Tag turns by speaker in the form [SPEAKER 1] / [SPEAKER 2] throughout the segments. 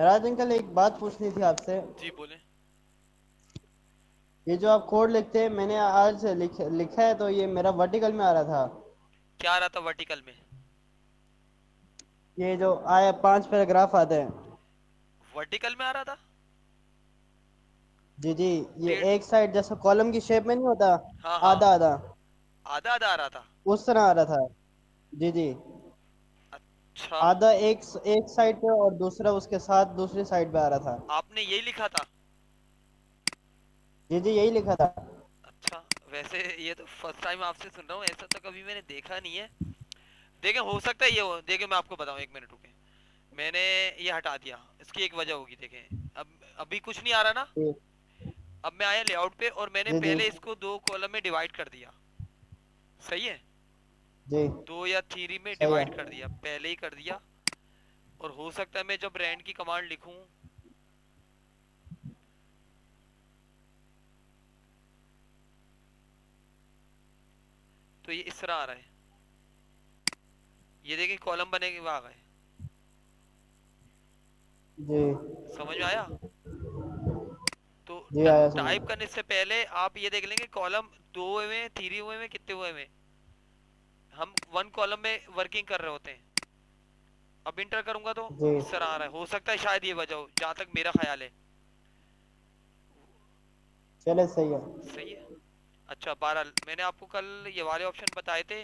[SPEAKER 1] राज uncle, एक बात पूछनी थी आपसे।
[SPEAKER 2] जी बोले।
[SPEAKER 1] ये जो आप कोड लिखते हैं, मैंने आज लिखा है तो ये मेरा वर्टिकल में आ रहा था।
[SPEAKER 2] क्या आ रहा था वर्टिकल में?
[SPEAKER 1] ये जो आया 5 पैराग्राफ आते हैं।
[SPEAKER 2] वर्टिकल में आ रहा था?
[SPEAKER 1] जी जी। ये
[SPEAKER 2] टेढ़।
[SPEAKER 1] एक साइड जैसा कॉलम की शेप में नहीं होता,
[SPEAKER 2] हाँ हाँ।
[SPEAKER 1] आधा आधा,
[SPEAKER 2] आधा आधा आ रहा था।
[SPEAKER 1] उस तरह आ रहा था। जी जी।
[SPEAKER 2] अच्छा।
[SPEAKER 1] आधा एक एक साइड पे और दूसरा उसके साथ दूसरी साइड पे आ रहा था।
[SPEAKER 2] आपने यही लिखा था?
[SPEAKER 1] जी जी, यही लिखा था।
[SPEAKER 2] अच्छा। वैसे ये तो फर्स्ट टाइम आपसे सुन रहा हूँ, ऐसा तो कभी मैंने देखा नहीं है। देखें, हो सकता है ये हो। देखें, मैं आपको बताऊं, एक मिनट रुके। मैंने ये हटा दिया, इसकी एक वजह होगी। देखें, अब अभी कुछ नहीं आ रहा ना।
[SPEAKER 1] जी
[SPEAKER 2] अब मैं आया लेआउट पे और मैंने
[SPEAKER 1] जी जी
[SPEAKER 2] पहले इसको दो कॉलम में डिवाइड कर दिया। सही है।
[SPEAKER 1] जी।
[SPEAKER 2] दो या थ्री में
[SPEAKER 1] सही
[SPEAKER 2] डिवाइड कर
[SPEAKER 1] है।
[SPEAKER 2] दिया, पहले ही कर दिया। और हो सकता है मैं जब रैंड की कमांड लिखूं तो ये इस तरह आ रहा है। ये देखिए, कॉलम बने हुए आ गए।
[SPEAKER 1] जी
[SPEAKER 2] समझ में आया? तो
[SPEAKER 1] जी, आया समझ।
[SPEAKER 2] टाइप करने से पहले आप ये देख लेंगे कॉलम दो हुए हैं, थ्री हुए हैं, कितने हुए हैं। हम वन कॉलम में वर्किंग कर रहे होते हैं। अब इंटर करूंगा तो
[SPEAKER 1] जी।
[SPEAKER 2] इस तरह आ रहा है। हो सकता है शायद ये वजह हो, जहां तक मेरा ख्याल है।
[SPEAKER 1] चले, सही है।
[SPEAKER 2] सही है। अच्छा, 12 मैंने आपको कल ये वाले ऑप्शन बताए थे।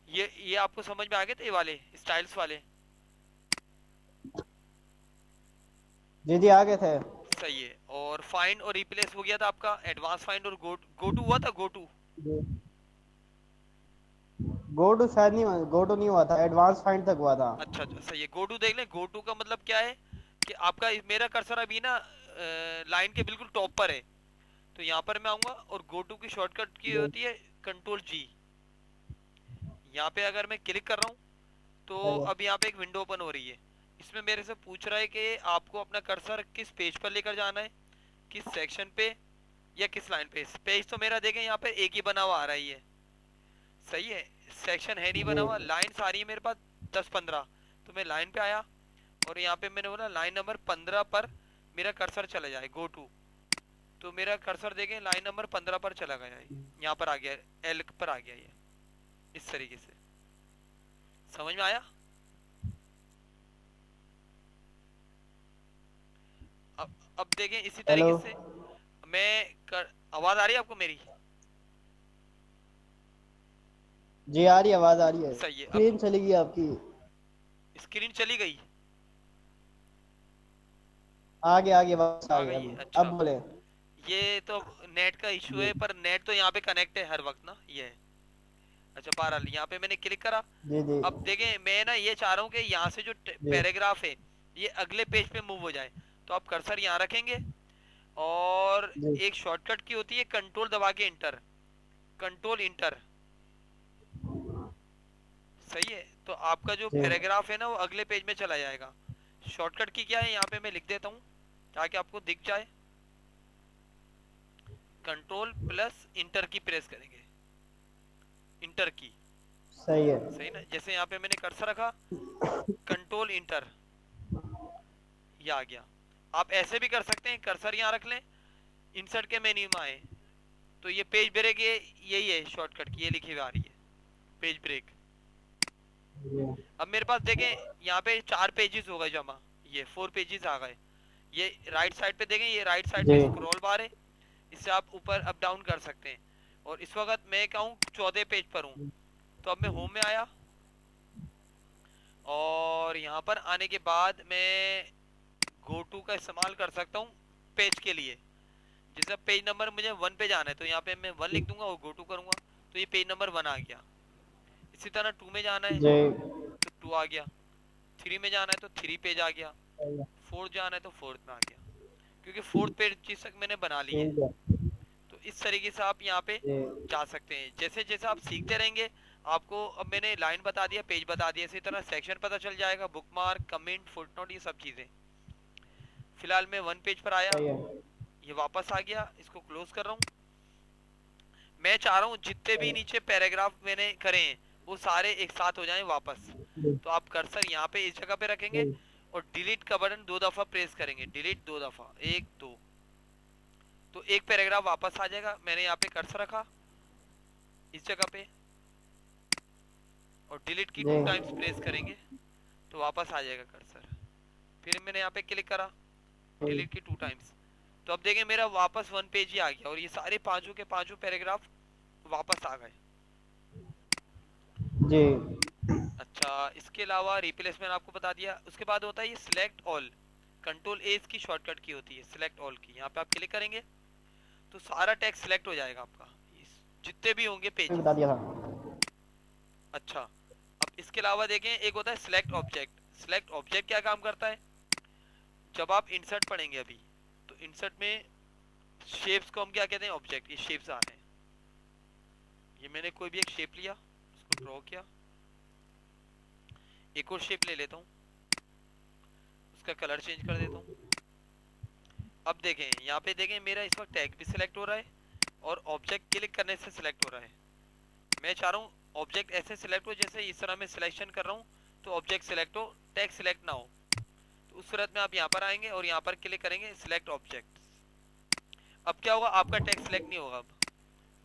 [SPEAKER 2] ये आपको समझ में आ गए थे, ये वाले स्टाइल्स वाले?
[SPEAKER 1] जी जी, आ गए थे।
[SPEAKER 2] सही है। और फाइंड और रिप्लेस हो गया था आपका। एडवांस फाइंड और गो टू हुआ था, go to.
[SPEAKER 1] Ji. Go to शायद नहीं, गो टू नहीं हुआ था, एडवांस फाइंड तक हुआ था।
[SPEAKER 2] अच्छा अच्छा, सही है। गो टू देख लें। गो टू का मतलब क्या है कि आपका मेरा कर्सर अभी ना लाइन के बिल्कुल टॉप पर है। तो यहाँ पर मैं आऊंगा और गो टू की शॉर्टकट की
[SPEAKER 1] जी।
[SPEAKER 2] होती है कंट्रोल जी। यहाँ पे अगर मैं क्लिक कर रहा हूँ तो
[SPEAKER 1] सही है।
[SPEAKER 2] अब यहाँ पे एक विंडो ओपन हो रही है। इसमें मेरे से पूछ रहा है कि आपको अपना कर्सर किस पेज पर लेकर जाना है, किस सेक्शन पे या किस लाइन पे। पेज तो मेरा देखें यहाँ पे एक ही बना हुआ आ रहा है। सही है। सेक्शन है नहीं बना
[SPEAKER 1] जी
[SPEAKER 2] हुआ, लाइन सारी है मेरे पास 10-15। तो मैं लाइन पे आया और यहाँ पे मैंने बोला लाइन नंबर 15 पर मेरा कर्सर चला जाए, गो टू। तो मेरा कर्सर देखें लाइन नंबर 15 पर चला गया है। यहाँ पर आ गया, एल पर आ गया ये। इस तरीके से समझ में आया? अब देखें इसी
[SPEAKER 1] हेलो।
[SPEAKER 2] तरीके से आवाज आ रही है आपको मेरी?
[SPEAKER 1] जी, आ रही है, आवाज आ रही है।
[SPEAKER 2] सही है। अब
[SPEAKER 1] स्क्रीन चली गई आपकी।
[SPEAKER 2] स्क्रीन चली गई?
[SPEAKER 1] आगे आगे वापस आ
[SPEAKER 2] आ
[SPEAKER 1] गई।
[SPEAKER 2] गई है,
[SPEAKER 1] अब
[SPEAKER 2] अच्छा।
[SPEAKER 1] बोले।
[SPEAKER 2] ये तो नेट का इशू
[SPEAKER 1] जी
[SPEAKER 2] है, पर नेट तो यहाँ पे कनेक्ट है हर वक्त ना, ये है। अच्छा, बहरहाल यहाँ पे मैंने क्लिक करा।
[SPEAKER 1] जी जी
[SPEAKER 2] अब देखें, मैं ना ये चाह रहा हूँ कि यहाँ से जो
[SPEAKER 1] जी
[SPEAKER 2] पैराग्राफ है ये अगले पेज पे मूव हो जाए। तो आप कर्सर यहाँ रखेंगे और
[SPEAKER 1] जी
[SPEAKER 2] एक शॉर्टकट की होती है कंट्रोल दबा के इंटर, कंट्रोल इंटर। सही है। तो आपका जो
[SPEAKER 1] जी।
[SPEAKER 2] पैराग्राफ है ना वो अगले पेज में चला जाएगा। शॉर्टकट की क्या है, यहाँ पे मैं लिख देता हूँ ताकि आपको दिख जाए। कंट्रोल प्लस इंटर की प्रेस करेंगे, इंटर की।
[SPEAKER 1] सही है।
[SPEAKER 2] सही ना? जैसे यहाँ पे मैंने कर्सर रखा, कंट्रोल इंटर, ये आ गया। आप ऐसे भी कर सकते हैं, कर्सर यहाँ रख लें, इंसर्ट के मेन्यू में आए तो ये पेज ब्रेक, ये यही है शॉर्टकट की, ये लिखी हुई आ रही है, पेज ब्रेक।
[SPEAKER 1] जी
[SPEAKER 2] अब मेरे पास देखें यहाँ पे 4 पेजेस हो गए जमा, ये 4 पेजेस आ गए। ये राइट साइड पे देखें, ये राइट साइड
[SPEAKER 1] जी
[SPEAKER 2] पे स्क्रॉल बार है, इससे आप ऊपर अप डाउन कर सकते हैं। और इस वक्त मैं कहूँ 14 पेज पर हूँ। तो अब मैं होम में आया और यहाँ पर आने के बाद मैं गो टू का इस्तेमाल कर सकता हूँ पेज के लिए। जैसे पेज नंबर मुझे 1 पे जाना है तो यहाँ पे मैं 1 लिख दूंगा और गो टू करूंगा तो ये पेज नंबर 1 आ गया। इसी तरह 2 में जाना है
[SPEAKER 1] जी।
[SPEAKER 2] तो 2 आ गया, 3 में जाना है तो 3 पेज आ गया,
[SPEAKER 1] सही है।
[SPEAKER 2] 4 जाना है तो 4 में आ गया, क्योंकि 4 पेज चीज तक मैंने बना ली है।
[SPEAKER 1] ठीक है।
[SPEAKER 2] तो इस तरीके से आप यहाँ पे
[SPEAKER 1] जी
[SPEAKER 2] जा सकते हैं। जैसे जैसे आप सीखते रहेंगे आपको, अब मैंने लाइन बता दिया, पेज बता दिया, इसी तरह सेक्शन पता चल जाएगा, बुकमार्क, कमेंट, फुटनोट, ये सब चीजें। फिलहाल मैं 1 पेज पर आया,
[SPEAKER 1] सही है।
[SPEAKER 2] ये वापस आ गया, इसको क्लोज कर रहा हूँ। मैं चाह रहा हूँ जितने भी
[SPEAKER 1] सही
[SPEAKER 2] नीचे पैराग्राफ मैंने करे हैं वो सारे एक साथ हो जाएं वापस।
[SPEAKER 1] है।
[SPEAKER 2] तो आप कर्सर यहाँ पे इस जगह पे रखेंगे
[SPEAKER 1] जी
[SPEAKER 2] और डिलीट का बटन 2 दफा प्रेस करेंगे, डिलीट 2 दफा, 1 2, तो एक पैराग्राफ वापस आ जाएगा। मैंने यहाँ पे कर्सर रखा इस जगह पे, और डिलीट की
[SPEAKER 1] जी
[SPEAKER 2] 2 टाइम्स प्रेस करेंगे तो वापस आ जाएगा कर्सर। फिर मैंने यहाँ पे क्लिक करा,
[SPEAKER 1] जी
[SPEAKER 2] डिलीट की 2 टाइम्स, तो अब देखें मेरा वापस 1 पेज ही आ गया और ये सारे पांचों के पांचों पैराग्राफ वापस आ गए।
[SPEAKER 1] जी
[SPEAKER 2] अच्छा, इसके अलावा रिप्लेसमेंट आपको बता दिया। उसके बाद होता है ये सिलेक्ट ऑल, कंट्रोल ए इसकी शॉर्टकट की होती है सिलेक्ट ऑल की। यहाँ पे आप क्लिक करेंगे तो सारा टेक्स्ट सिलेक्ट हो जाएगा आपका, जितने भी होंगे
[SPEAKER 1] बता
[SPEAKER 2] पेजेस।
[SPEAKER 1] दिया था।
[SPEAKER 2] अच्छा, अब इसके अलावा देखें एक होता है सिलेक्ट ऑब्जेक्ट। सिलेक्ट ऑब्जेक्ट क्या काम करता है, जब आप इंसर्ट पढ़ेंगे अभी, तो इंसर्ट में शेप्स को हम क्या कहते हैं, ऑब्जेक्ट। ये शेप्स आ रहे हैं, ये मैंने कोई भी एक शेप लिया, उसको ड्रॉ किया, एक और शेप ले लेता हूँ, उसका कलर चेंज कर देता हूँ। अब देखें यहाँ पे देखें मेरा इस वक्त टैग भी सिलेक्ट हो रहा है और ऑब्जेक्ट क्लिक करने से सिलेक्ट हो रहा है। मैं चाह रहा हूँ ऑब्जेक्ट ऐसे सिलेक्ट हो जैसे इस तरह मैं सिलेक्शन कर रहा हूँ, तो ऑब्जेक्ट सिलेक्ट हो, टैग सिलेक्ट ना हो। तो उस सूरत में आप यहाँ पर आएंगे और यहाँ पर क्लिक करेंगे सिलेक्ट ऑब्जेक्ट। अब क्या होगा, आपका टैग सिलेक्ट नहीं होगा अब,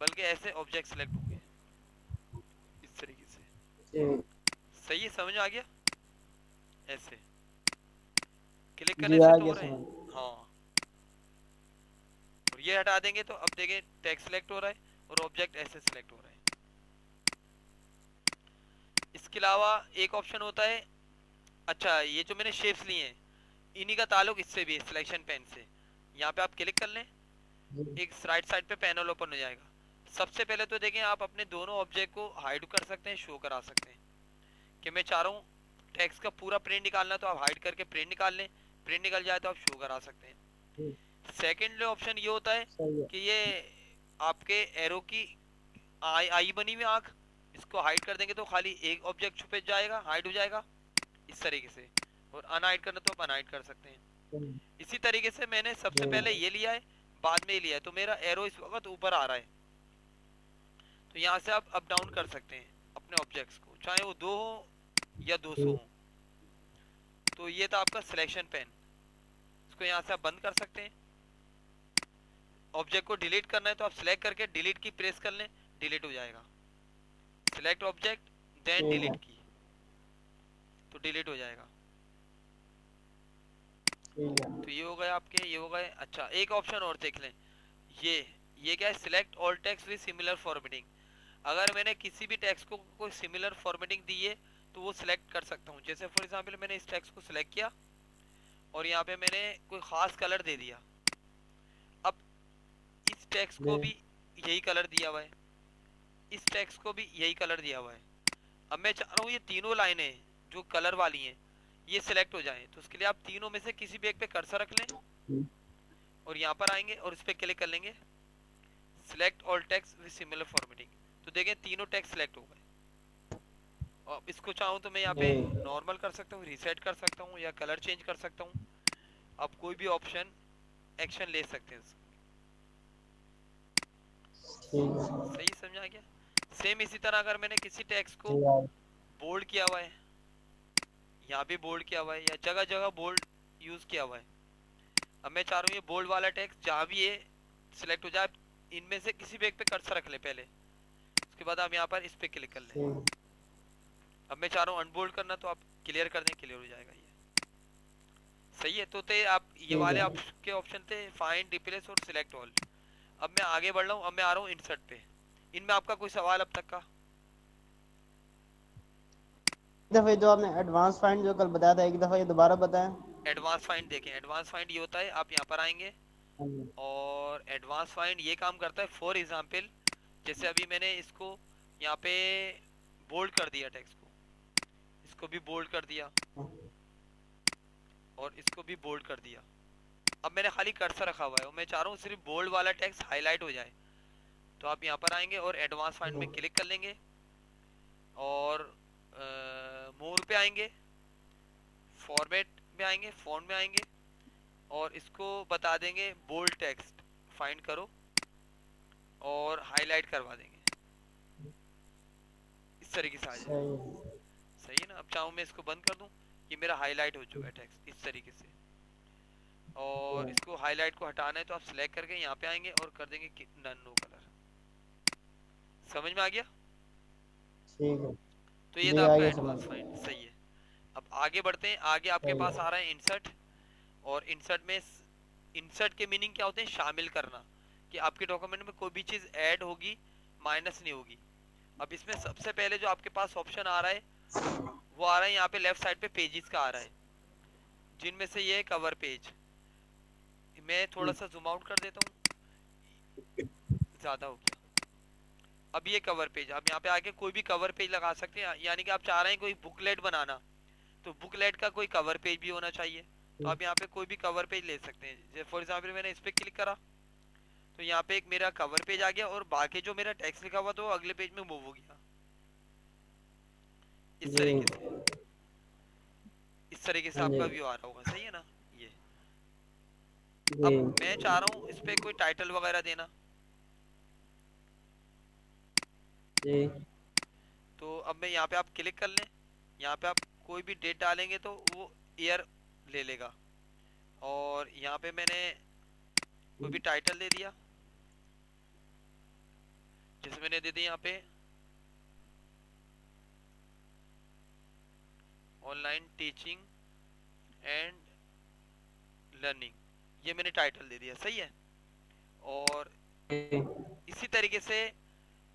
[SPEAKER 2] बल्कि ऐसे ऑब्जेक्ट सिलेक्ट होंगे इस तरीके से।
[SPEAKER 1] जी
[SPEAKER 2] सही है, समझ आ गया? ऐसे क्लिक
[SPEAKER 1] जी
[SPEAKER 2] करने से
[SPEAKER 1] आ
[SPEAKER 2] तो
[SPEAKER 1] गया
[SPEAKER 2] हो रहे हैं।
[SPEAKER 1] समझ।
[SPEAKER 2] हाँ, और ये हटा देंगे तो अब देखें टैग सिलेक्ट हो रहा है और ऑब्जेक्ट ऐसे सिलेक्ट हो रहा है। इसके अलावा एक ऑप्शन होता है, अच्छा ये जो मैंने शेप्स लिए हैं इन्हीं का ताल्लुक इससे भी है, सिलेक्शन पेन से। यहाँ पे आप क्लिक कर लें,
[SPEAKER 1] जी
[SPEAKER 2] एक राइट साइड पे पैनल ओपन हो जाएगा। सबसे पहले तो देखें आप अपने दोनों ऑब्जेक्ट को हाइड कर सकते हैं, शो करा सकते हैं। कि मैं चाह रहा हूँ टेक्स्ट का पूरा प्रिंट निकालना, तो आप हाइड करके प्रिंट निकाल लें, प्रिंट निकल जाए तो आप शो करा सकते हैं।
[SPEAKER 1] जी
[SPEAKER 2] सेकेंड ऑप्शन ये होता है
[SPEAKER 1] सही है।
[SPEAKER 2] कि ये आपके एरो की आई आई बनी हुई आंख, इसको हाइड कर देंगे तो खाली एक ऑब्जेक्ट छुपे जाएगा, हाइड हो जाएगा इस तरीके से। और अनहाइड करना तो आप अनहाइड कर सकते हैं।
[SPEAKER 1] जी
[SPEAKER 2] इसी तरीके से मैंने सबसे पहले
[SPEAKER 1] जी
[SPEAKER 2] ये लिया है, बाद में ये लिया है, तो मेरा एरो इस वक्त ऊपर आ रहा है। तो यहाँ से आप अप डाउन कर सकते हैं अपने ऑब्जेक्ट्स को, चाहे वो 2 हो या 200
[SPEAKER 1] जी
[SPEAKER 2] हो। तो ये था आपका सिलेक्शन पेन, इसको यहाँ से आप बंद कर सकते हैं। ऑब्जेक्ट को डिलीट करना है तो आप सिलेक्ट करके डिलीट की प्रेस कर लें, डिलीट हो जाएगा। सिलेक्ट ऑब्जेक्ट देन
[SPEAKER 1] ठीक है
[SPEAKER 2] डिलीट की, तो डिलीट हो जाएगा।
[SPEAKER 1] ठीक है।
[SPEAKER 2] तो ये हो गए आपके, ये हो गए। अच्छा, एक ऑप्शन और देख लें, ये क्या है, select all text with similar formatting. अगर मैंने किसी भी टेक्स्ट को कोई सिमिलर फॉर्मेटिंग दी है तो वो सिलेक्ट कर सकता हूँ। जैसे फॉर एग्जांपल मैंने इस टेक्स्ट को सिलेक्ट किया और यहाँ पे मैंने कोई खास कलर दे दिया। अब इस टेक्स्ट को
[SPEAKER 1] जी
[SPEAKER 2] भी यही कलर दिया हुआ है, इस टेक्स्ट को भी यही कलर दिया हुआ है। अब मैं चाह रहा हूँ ये तीनों लाइनें जो कलर वाली हैं ये सिलेक्ट हो जाएं, तो उसके लिए आप तीनों में से किसी भी एक पे कर्सर रख लें
[SPEAKER 1] जी
[SPEAKER 2] और यहाँ पर आएंगे और इस पे क्लिक कर लेंगे select all text with similar formatting. तो देखें तीनों टेक्स्ट सिलेक्ट हो गए। और इसको चाहूँ तो मैं यहाँ पे
[SPEAKER 1] जी
[SPEAKER 2] नॉर्मल कर सकता हूँ, रीसेट कर सकता हूँ, या कलर चेंज कर सकता हूँ। आप कोई भी ऑप्शन एक्शन ले सकते हैं।
[SPEAKER 1] ठीक है।
[SPEAKER 2] सही समझ आ गया? सेम इसी तरह अगर मैंने किसी टेक्स्ट को
[SPEAKER 1] जी आ
[SPEAKER 2] बोल्ड किया हुआ है, यहाँ भी बोल्ड किया हुआ है, या जगह जगह बोल्ड यूज किया हुआ है। अब मैं चाह रहा हूँ ये बोल्ड वाला टेक्स्ट जहाँ भी ये सिलेक्ट हो जाए, इनमें से किसी भी एक पे कर्सर रख ले पहले, उसके बाद आप यहाँ पर इस पे क्लिक कर लें।
[SPEAKER 1] ठीक
[SPEAKER 2] अब मैं चाह रहा हूँ अनबोल्ड करना, तो आप क्लियर कर दें, क्लियर हो जाएगा ये। सही है, तो थे आप ये
[SPEAKER 1] ठीक
[SPEAKER 2] वाले
[SPEAKER 1] है।
[SPEAKER 2] आपके ऑप्शन थे फाइंड, रिप्लेस और सिलेक्ट ऑल। अब मैं आगे बढ़ रहा हूँ, अब मैं आ रहा हूँ इंसर्ट पे। इनमें आपका कोई सवाल अब तक का?
[SPEAKER 1] एक दफ़ा जो आपने एडवांस फाइंड जो कल बताया था, एक दफ़ा ये दोबारा बताएं।
[SPEAKER 2] एडवांस फाइंड देखें, एडवांस फाइंड ये होता है, आप यहाँ पर आएंगे
[SPEAKER 1] हाँ जी
[SPEAKER 2] और एडवांस फाइंड ये काम करता है। फॉर एग्जांपल जैसे अभी मैंने इसको यहाँ पे बोल्ड कर दिया, टेक्स्ट को, इसको भी बोल्ड कर दिया और इसको भी बोल्ड कर दिया। अब मैंने खाली कर्सर रखा हुआ है और मैं चाह रहा हूँ सिर्फ बोल्ड वाला टेक्स्ट हाईलाइट हो जाए, तो आप यहाँ पर आएंगे और एडवांस फाइंड में क्लिक कर लेंगे और मोर पे आएंगे, फॉर्मेट में आएंगे, फॉन्ट में आएंगे और इसको बता देंगे बोल्ड टेक्स्ट फाइंड करो और हाईलाइट करवा देंगे। इस तरीके से आ जाएगा।
[SPEAKER 1] सही है।
[SPEAKER 2] सही है ना? अब चाहूँ मैं इसको बंद कर दूं, ये मेरा हाईलाइट हो चुका है टेक्स्ट इस तरीके से। और इसको हाईलाइट को हटाना है तो आप सिलेक्ट करके यहाँ पे आएंगे और कर देंगे नन नो कलर। समझ में आ गया?
[SPEAKER 1] ठीक है
[SPEAKER 2] तो ये था
[SPEAKER 1] जी,
[SPEAKER 2] आपका
[SPEAKER 1] आगे समझ
[SPEAKER 2] एडवांस फाइंड, सही है। अब आगे बढ़ते हैं। आगे आपके
[SPEAKER 1] सही
[SPEAKER 2] पास
[SPEAKER 1] है।
[SPEAKER 2] आ रहा है इंसर्ट। और इंसर्ट में इंसर्ट के मीनिंग क्या होते हैं? शामिल करना, कि आपके डॉक्यूमेंट में कोई भी चीज ऐड होगी माइनस नहीं होगी। अब इसमें सबसे पहले जो आपके पास ऑप्शन आ रहा है वो आ रहा है यहाँ पे लेफ्ट साइड पे पेजेस का आ रहा है, जिनमें से ये कवर पेज। मैं थोड़ा सा जूम आउट कर देता हूँ, ज्यादा हो गया। अब ये कवर पेज, आप यहाँ पे आके कोई भी कवर पेज लगा सकते हैं। यानी कि आप चाह रहे हैं कोई बुकलेट बनाना, तो बुकलेट का कोई कवर पेज भी होना चाहिए। तो आप यहाँ पे कोई भी कवर पेज ले सकते हैं। जैसे फॉर एग्जाम्पल मैंने इस पे क्लिक करा तो यहाँ पे एक मेरा कवर पेज आ गया, और बाकी जो मेरा टेक्स्ट लिखा हुआ था वो अगले पेज में मूव हो गया इस
[SPEAKER 1] जी
[SPEAKER 2] तरीके से। इस तरीके से
[SPEAKER 1] हाँ जी
[SPEAKER 2] आपका व्यू आ रहा होगा, सही है ना? ये
[SPEAKER 1] जी
[SPEAKER 2] अब मैं चाह रहा हूँ इस पे कोई टाइटल वगैरह देना,
[SPEAKER 1] जी
[SPEAKER 2] तो अब मैं यहाँ पे आप क्लिक कर लें। यहाँ पे आप कोई भी डेट डालेंगे तो वो ईयर ले लेगा। और यहाँ पे मैंने कोई भी टाइटल दे दिया, जैसे मैंने दे दिया यहाँ पे ऑनलाइन टीचिंग एंड लर्निंग, ये मैंने टाइटल दे दिया, सही है। और
[SPEAKER 1] जी
[SPEAKER 2] इसी तरीके से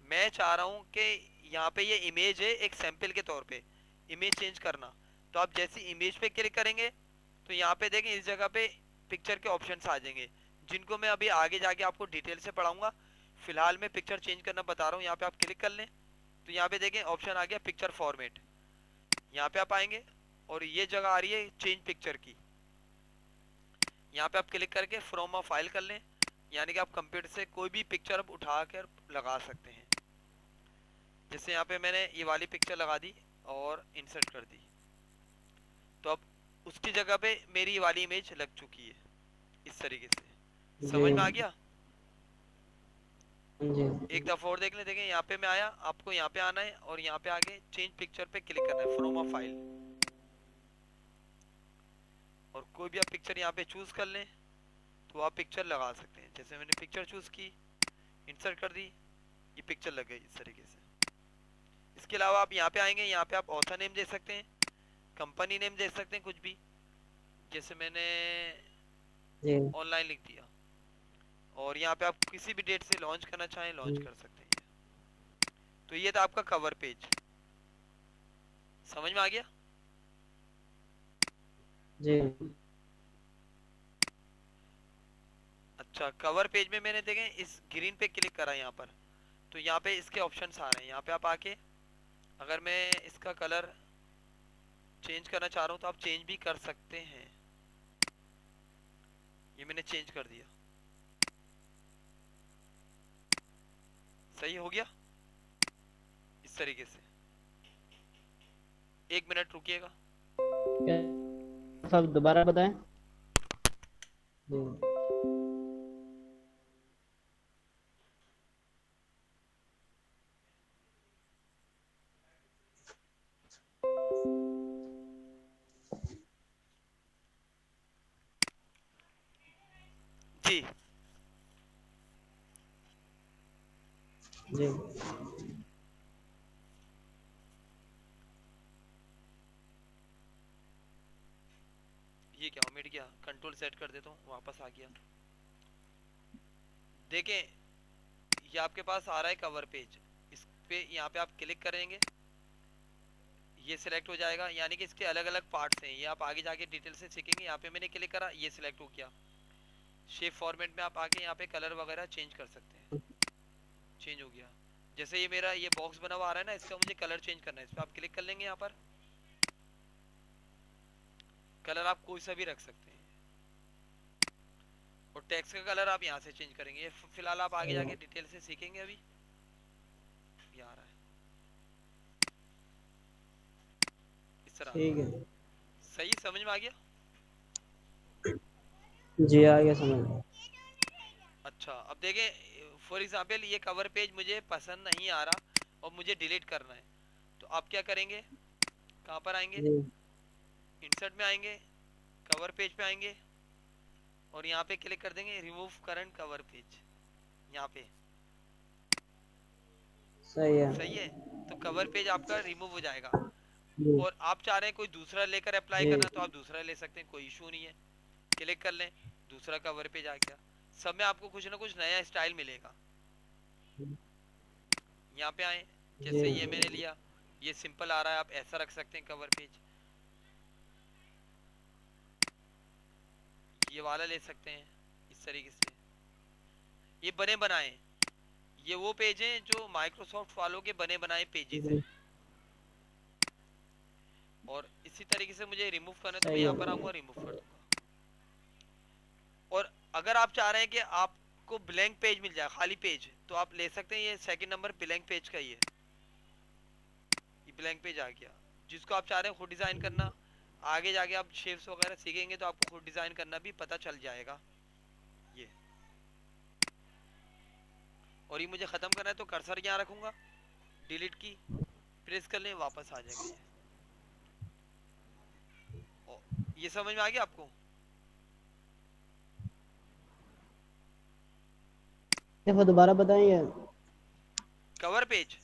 [SPEAKER 2] मैं चाह रहा हूँ कि यहाँ पे ये इमेज है एक सैंपल के तौर पे, इमेज चेंज करना। तो आप जैसी इमेज पे क्लिक करेंगे तो यहाँ पे देखें इस जगह पे पिक्चर के ऑप्शंस आ जाएंगे, जिनको मैं अभी आगे जाके आपको डिटेल से पढ़ाऊंगा। फिलहाल मैं पिक्चर चेंज करना बता रहा हूँ। यहाँ पे आप क्लिक कर लें तो यहाँ पे देखें ऑप्शन आ गया पिक्चर फॉर्मेट। यहाँ पे आप आएंगे और ये जगह आ रही है चेंज पिक्चर की। यहाँ पे आप क्लिक करके फ्रॉम अ फाइल कर लें, यानी कि आप कंप्यूटर से कोई भी पिक्चर अब उठा कर लगा सकते हैं। जैसे यहाँ पे मैंने ये वाली पिक्चर लगा दी और इंसर्ट कर दी, तो अब उसकी जगह पे मेरी ये वाली इमेज लग चुकी है इस तरीके से।
[SPEAKER 1] जी
[SPEAKER 2] समझ में आ गया?
[SPEAKER 1] जी
[SPEAKER 2] एक दफा और देख लें। देखें यहाँ पे मैं आया, आपको यहाँ पे आना है और यहाँ पे आगे चेंज पिक्चर पे क्लिक करना है फ्रॉम अ फाइल, और कोई भी आप पिक्चर यहाँ पे चूज कर लें तो आप पिक्चर लगा सकते हैं। जैसे मैंने पिक्चर चूज की, इंसर्ट कर दी, ये पिक्चर लग गई इस तरीके से। इसके अलावा आप यहाँ पे आएंगे, यहाँ पे आप ऑथर नेम दे सकते हैं, कंपनी नेम दे सकते हैं, कुछ भी। जैसे मैंने
[SPEAKER 1] जी
[SPEAKER 2] ऑनलाइन लिख दिया, और यहाँ पे आप किसी भी डेट से लॉन्च करना चाहें लॉन्च कर सकते हैं। तो ये था आपका कवर पेज। समझ में आ गया?
[SPEAKER 1] जी
[SPEAKER 2] अच्छा, कवर पेज में मैंने देखें इस ग्रीन पे क्लिक करा यहाँ पर, तो यहाँ पे इसके ऑप्शंस आ रहे हैं। यहाँ पे आप आके अगर मैं इसका कलर चेंज करना चाह रहा हूँ तो आप चेंज भी कर सकते हैं। ये मैंने चेंज कर दिया, सही हो गया इस तरीके से। 1 मिनट रुकिएगा।
[SPEAKER 1] क्या सब दोबारा बताएं। जी
[SPEAKER 2] जी
[SPEAKER 1] जी
[SPEAKER 2] ये क्या मिट गया, कंट्रोल सेट कर देता हूँ, वापस आ गया। देखें ये आपके पास आ रहा है कवर पेज। इस पे यहाँ पे आप क्लिक करेंगे, ये सिलेक्ट हो जाएगा, यानी कि इसके अलग अलग पार्ट्स हैं। ये आप आगे जाके डिटेल से सीखेंगे। यहाँ पे मैंने क्लिक करा, ये सिलेक्ट हो गया। शेप फॉर्मेट में आप आके यहाँ पे कलर वगैरह चेंज कर सकते हैं। चेंज हो गया। जैसे ये मेरा ये बॉक्स बना हुआ आ रहा है ना, इसका मुझे कलर चेंज करना है। इस पर आप क्लिक कर लेंगे, यहाँ पर कलर आप कोई सा भी रख सकते हैं, और टेक्स्ट का कलर आप यहाँ से चेंज करेंगे। फिलहाल आप आगे जाके डिटेल से सीखेंगे। अभी ये आ रहा है इस तरह।
[SPEAKER 1] ठीक है
[SPEAKER 2] सही, समझ में आ गया?
[SPEAKER 1] जी, आ गया समझ में।
[SPEAKER 2] अच्छा, अब देखें फॉर एग्जांपल ये कवर पेज मुझे पसंद नहीं आ रहा और मुझे डिलीट करना है, तो आप क्या करेंगे? कहाँ पर आएंगे?
[SPEAKER 1] जी
[SPEAKER 2] इंसर्ट में आएंगे, कवर पेज पे आएंगे और यहाँ पे क्लिक कर देंगे रिमूव करंट कवर पेज, यहाँ पे।
[SPEAKER 1] सही है।
[SPEAKER 2] सही है, तो कवर पेज आपका रिमूव हो जाएगा।
[SPEAKER 1] जी
[SPEAKER 2] और आप चाह रहे हैं कोई दूसरा लेकर अप्लाई
[SPEAKER 1] जी
[SPEAKER 2] करना, तो आप दूसरा ले सकते हैं, कोई इशू नहीं है। क्लिक कर लें, दूसरा कवर पेज आ गया। सब में आपको कुछ ना कुछ नया स्टाइल मिलेगा। यहाँ पे आए,
[SPEAKER 1] जी
[SPEAKER 2] जैसे ये मैंने लिया, ये सिंपल आ रहा है, आप ऐसा रख सकते हैं कवर पेज। ये वाला ले सकते हैं इस तरीके से। ये बने बनाए, ये वो पेज हैं जो माइक्रोसॉफ्ट वालों के बने बनाए पेजेस हैं।
[SPEAKER 1] जी,
[SPEAKER 2] और इसी तरीके से मुझे रिमूव करना है तो मैं
[SPEAKER 1] सही
[SPEAKER 2] यहाँ पर आऊंगा,
[SPEAKER 1] है।
[SPEAKER 2] रिमूव कर दूंगा। और अगर आप चाह रहे हैं कि आपको ब्लैंक पेज मिल जाए, खाली पेज, तो आप ले सकते हैं। ये सेकंड नंबर ब्लैंक पेज का ही है, ये ब्लैंक पेज आ गया। जिसको आप चाह रहे हैं खुद डिजाइन करना, आगे जाके आप शेप्स वगैरह सीखेंगे तो आपको खुद डिजाइन करना भी पता चल जाएगा। ये, और ये मुझे खत्म करना है तो कर्सर यहाँ रखूंगा, डिलीट की प्रेस कर लें, वापस आ जाएगा ये। ये समझ में आ गया आपको?
[SPEAKER 1] देखो दोबारा बताएंगे।
[SPEAKER 2] कवर पेज,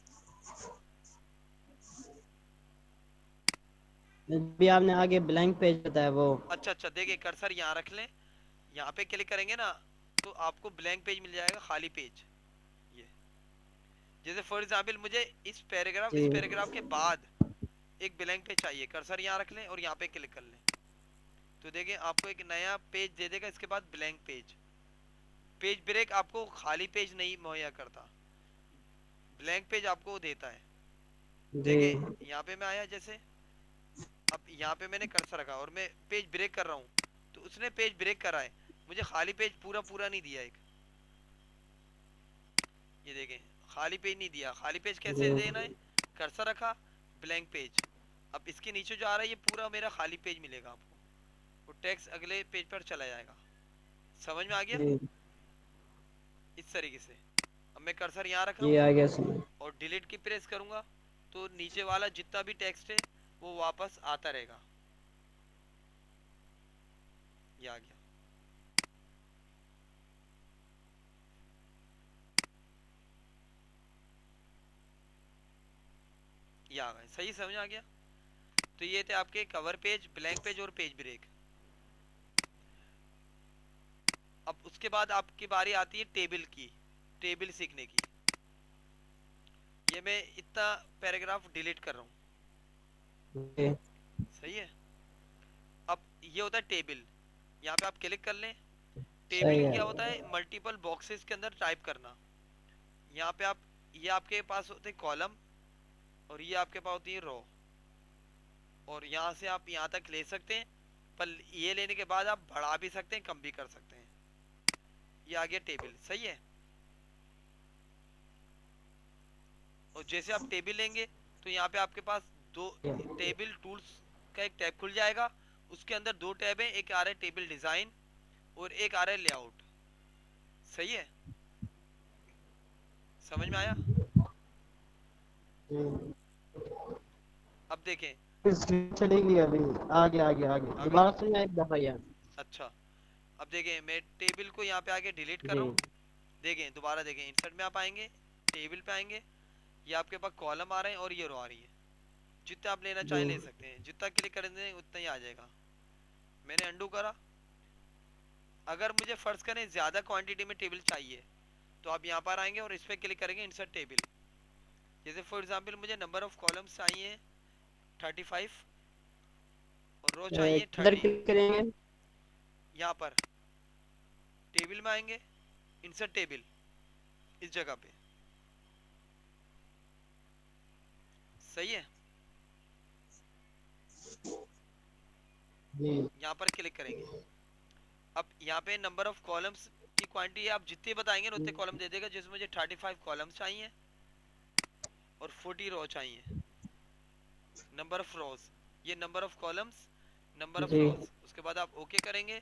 [SPEAKER 1] भी आपने आगे ब्लैंक पेज बताया वो।
[SPEAKER 2] अच्छा अच्छा, देखिए कर्सर यहाँ रख लें, यहाँ पे क्लिक करेंगे ना तो आपको ब्लैंक पेज मिल जाएगा, खाली पेज। ये, जैसे फॉर एग्जांपल मुझे इस
[SPEAKER 1] जी
[SPEAKER 2] पैराग्राफ के बाद एक ब्लैंक पेज चाहिए, कर्सर यहाँ रख लें और यहाँ पे क्लिक कर लें, तो देखिए आपको एक नया पेज दे देगा। इसके बाद ब्लैंक पेज। पेज ब्रेक आपको खाली पेज नहीं मुहैया करता, ब्लैंक पेज आपको देता है।
[SPEAKER 1] जी
[SPEAKER 2] देखिए यहाँ पे मैं आया, जैसे अब यहाँ पे मैंने कर्सर रखा और मैं पेज ब्रेक कर रहा हूँ, तो उसने पेज ब्रेक करा है, मुझे खाली पेज पूरा पूरा नहीं दिया एक। ये देखें, खाली पेज नहीं दिया। खाली पेज कैसे
[SPEAKER 1] जी
[SPEAKER 2] देना है? कर्सर रखा, ब्लैंक पेज। अब इसके नीचे जो आ रहा है ये पूरा मेरा खाली पेज मिलेगा आपको, वो टेक्स्ट अगले पेज पर चला जाएगा। समझ में आ गया?
[SPEAKER 1] जी
[SPEAKER 2] इस तरीके से। अब मैं कर्सर यहाँ रख रहा
[SPEAKER 1] जी
[SPEAKER 2] हूँ
[SPEAKER 1] आ गया समझ।
[SPEAKER 2] और डिलीट की प्रेस करूंगा तो नीचे वाला जितना भी टेक्स्ट है वो वापस आता रहेगा। ये आ गया। ये आ गया, सही समझ आ गया? तो ये थे आपके कवर पेज, ब्लैंक पेज और पेज ब्रेक। अब उसके बाद आपकी बारी आती है टेबल की, टेबल सीखने की। ये मैं इतना पैराग्राफ डिलीट कर रहा हूँ,
[SPEAKER 1] जी
[SPEAKER 2] सही है। अब ये होता है टेबल, यहाँ पे आप क्लिक कर लें। टेबल
[SPEAKER 1] सही है।
[SPEAKER 2] क्या होता है? मल्टीपल बॉक्सेस के अंदर टाइप करना। यहाँ पे आप, ये आपके पास होते हैं कॉलम और ये आपके पास होती है रो, और यहाँ से आप यहाँ तक ले सकते हैं, पर ये लेने के बाद आप बढ़ा भी सकते हैं, कम भी कर सकते हैं। ये आ गया टेबल, सही है। और जैसे आप टेबल लेंगे तो यहाँ पे आपके पास दो टेबल टूल्स का एक टैब खुल जाएगा। उसके अंदर दो टैब है, एक आ रहा है टेबल डिजाइन और एक आ रहा है लेआउट। सही है, समझ में आया?
[SPEAKER 1] जी
[SPEAKER 2] अब देखें,
[SPEAKER 1] स्क्रीन चलेगी अभी। आगे आगे आगे
[SPEAKER 2] आ गई।
[SPEAKER 1] दोबारा सुनना एक दफा यार।
[SPEAKER 2] अच्छा, अब देखें मैं टेबल को यहाँ पे आके डिलीट कर
[SPEAKER 1] जी
[SPEAKER 2] रहा हूँ। देखें दोबारा, देखें इंसर्ट में आप आएंगे, टेबल पे आएंगे, ये आपके पास कॉलम आ रहे हैं और ये रो आ रही है। जितना आप लेना
[SPEAKER 1] जी
[SPEAKER 2] चाहें ले सकते हैं, जितना क्लिक करेंगे उतना ही आ जाएगा। मैंने अंडू करा। अगर मुझे फर्ज करें ज्यादा क्वांटिटी में टेबल चाहिए तो आप यहाँ पर आएंगे और इस पर क्लिक करेंगे, इंसर्ट टेबल। जैसे फॉर एग्जांपल मुझे नंबर ऑफ कॉलम्स चाहिए 35 और रो चाहिए
[SPEAKER 1] किधर
[SPEAKER 2] 30।
[SPEAKER 1] क्लिक करेंगे?
[SPEAKER 2] यहाँ पर टेबल में आएंगे, इंसर्ट टेबल, इस जगह पे। सही है,
[SPEAKER 1] जी
[SPEAKER 2] यहाँ पर क्लिक करेंगे। अब यहाँ पे नंबर ऑफ कॉलम्स की क्वांटिटी आप जितने बताएंगे ना उतने कॉलम दे देगा। जैसे मुझे 35 कॉलम्स चाहिए और 40 रो चाहिए। नंबर ऑफ रोज, ये number of columns, number of
[SPEAKER 1] G
[SPEAKER 2] rows. उसके बाद आप ओके करेंगे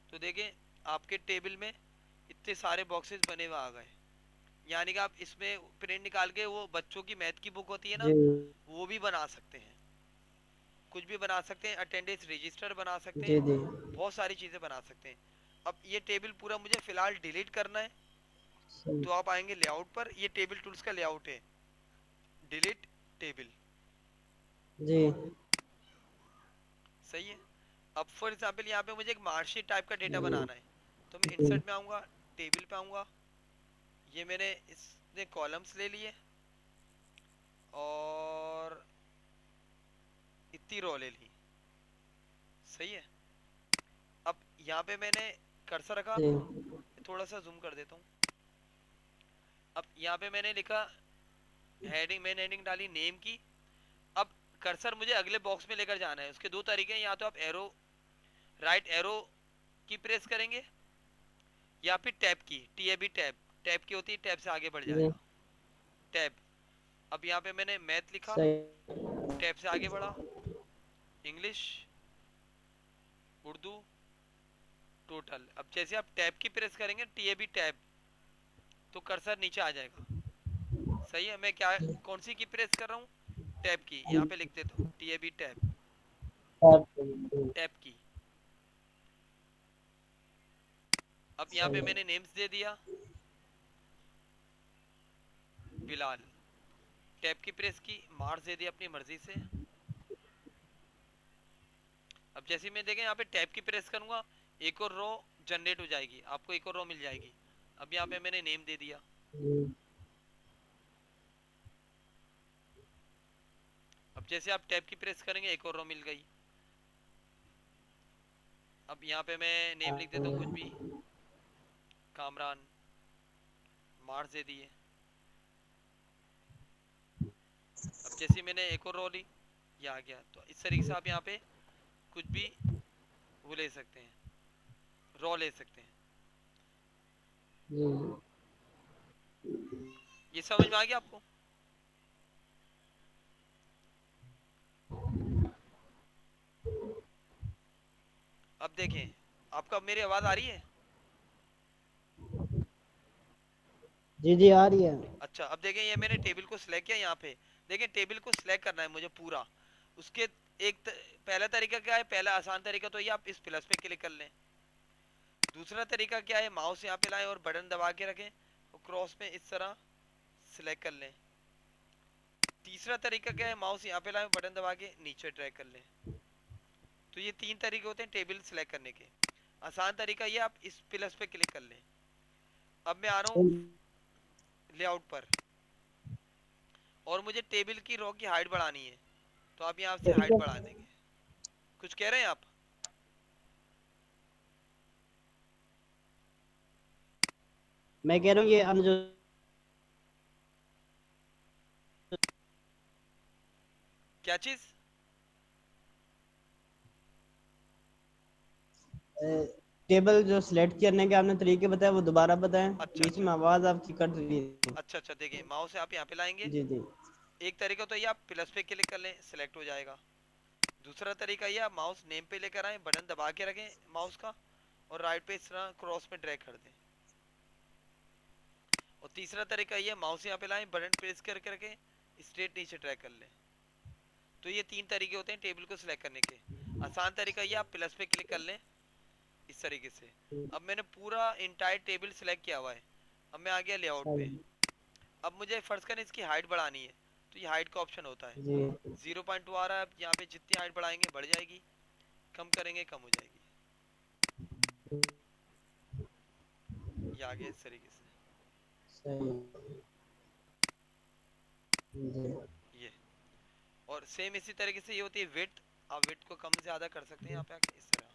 [SPEAKER 2] तो देखें आपके टेबल में इतने सारे बॉक्सेस बने हुए आ गए। यानी कि आप इसमें प्रिंट निकाल के, वो बच्चों की मैथ की बुक होती है ना,
[SPEAKER 1] जी
[SPEAKER 2] वो भी बना सकते हैं। कुछ भी बना सकते हैं, अटेंडेंस रजिस्टर बना सकते
[SPEAKER 1] जी
[SPEAKER 2] हैं,
[SPEAKER 1] जी।
[SPEAKER 2] बहुत सारी चीज़ें बना सकते हैं। अब ये टेबल पूरा मुझे फिलहाल डिलीट करना है,
[SPEAKER 1] सही।
[SPEAKER 2] तो आप आएंगे लेआउट पर, ये टेबल टूल्स का लेआउट है, डिलीट टेबल।
[SPEAKER 1] जी
[SPEAKER 2] सही है। अब फॉर एग्जाम्पल यहाँ पे मुझे एक मार्कशीट टाइप का डेटा बनाना है, तो मैं
[SPEAKER 1] जी।
[SPEAKER 2] इंसर्ट में आऊँगा, टेबल पे आऊँगा, ये मैंने इसने कॉलम्स ले लिए और इतनी रो ले ली। सही है। अब यहाँ पे मैंने कर्सर रखा,
[SPEAKER 1] जी
[SPEAKER 2] थोड़ा सा जूम कर देता हूँ। अब यहाँ पे मैंने लिखा हेडिंग, मेन हेडिंग डाली नेम की। अब कर्सर मुझे अगले बॉक्स में लेकर जाना है, उसके दो तरीके हैं, या तो आप एरो, राइट एरो की प्रेस करेंगे, या फिर टैब की, टी टैब, टैब की होती है, टैब से आगे बढ़
[SPEAKER 1] जी।
[SPEAKER 2] जाएगा, टैब। अब यहाँ पे मैंने मैथ लिखा,
[SPEAKER 1] सही।
[SPEAKER 2] टैब से आगे बढ़ा, इंग्लिश, उर्दू, टोटल। अब जैसे आप टैब की प्रेस करेंगे, टैब, तो कर्सर नीचे आ जाएगा। सही है। मैं क्या, कौन सी की प्रेस कर रहा हूँ, टैब की, यहाँ पे लिख देता हूँ टैब, टैब की। अब यहाँ पे
[SPEAKER 1] सही।
[SPEAKER 2] मैंने नेम्स दे दिया, बिलाल, टैब की प्रेस की, मार्क्स दे दिया अपनी मर्जी से। अब जैसे मैं देखें यहाँ पे टैब की प्रेस करूंगा, एक और रो जनरेट हो जाएगी, आपको एक और रो मिल जाएगी। अब यहाँ पे मैंने नेम दे दिया। अब जैसे आप टैब की प्रेस करेंगे, एक और रो मिल गई। अब यहाँ पे मैं नेम लिख देता हूँ कुछ भी, कामरान, मार्क्स दे दिए। अब जैसे मैंने एक और रो ली, ये आ गया। तो इस तरीके से आप यहाँ पे कुछ भी वो ले सकते हैं, रो ले सकते हैं।
[SPEAKER 1] जी।
[SPEAKER 2] ये समझ में आ गया आपको? अब देखें, आपको अब मेरी आवाज आ रही है?
[SPEAKER 1] जी जी आ रही है।
[SPEAKER 2] अच्छा, अब देखें, ये मैंने टेबल को सिलेक्ट किया। यहाँ पे देखें, टेबल को सिलेक्ट करना है मुझे पूरा। उसके पहला तरीका क्या है, पहला आसान तरीका तो ये, आप इस प्लस पे क्लिक कर लें। दूसरा तरीका क्या है, माउस यहाँ पे लाएं और बटन दबा के रखें और क्रॉस में इस तरह सिलेक्ट कर लें। तीसरा तरीका क्या है, माउस यहाँ पे लाएं, बटन दबा के नीचे ड्रैग कर लें। तो ये तीन तरीके होते हैं टेबल सिलेक्ट करने के। आसान तरीका ये, आप इस प्लस पे क्लिक कर लें। अब मैं आ रहा हूँ लेआउट पर, और मुझे टेबल की रो की हाइट बढ़ानी है, तो आप यहाँ से हाइट बढ़ा देंगे। कुछ कह रहे हैं आप?
[SPEAKER 1] मैं कह रहा हूँ ये जो
[SPEAKER 2] क्या चीज?
[SPEAKER 1] टेबल जो सिलेक्ट करने के आपने तरीके बताए वो दोबारा बताएं,
[SPEAKER 2] अच्छा
[SPEAKER 1] बीच
[SPEAKER 2] अच्छा
[SPEAKER 1] में आवाज आपकी कट रही है।
[SPEAKER 2] अच्छा अच्छा, देखिए, माउस से आप यहाँ पे लाएंगे।
[SPEAKER 1] जी जी।
[SPEAKER 2] एक तरीका तो ये, आप प्लस पे क्लिक कर लें, सिलेक्ट हो जाएगा। दूसरा तरीका ये, आप माउस नेम पे लेकर आए, बटन दबा के रखें माउस का, और राइट पे इस तरह क्रॉस में ड्रैग कर दें। और तीसरा तरीका ये, माउस यहाँ पे लाएं, बटन प्रेस करके रखें, स्ट्रेट नीचे ड्रैग कर लें। तो ये तीन तरीके होते हैं टेबल को सिलेक्ट करने के। आसान तरीका ये, आप प्लस पे क्लिक कर लें इस तरीके से। अब मैंने पूरा इंटायर टेबल सिलेक्ट किया हुआ है। अब मैं आ गया लेआउट पे।
[SPEAKER 1] सही।
[SPEAKER 2] अब मुझे फर्ज करें इसकी हाइट बढ़ानी है, तो ये हाइट का ऑप्शन होता है।
[SPEAKER 1] जी
[SPEAKER 2] 0.2 आ रहा है। अब यहाँ पे जितनी हाइट बढ़ाएंगे बढ़ जाएगी, कम करेंगे कम हो जाएगी। ये आ गया इस तरीके से।
[SPEAKER 1] सही। जी
[SPEAKER 2] ये, और सेम इसी तरीके से ये होती है विड्थ। आप विड्थ को कम ज्यादा कर सकते हैं यहाँ पे आके इस तरह।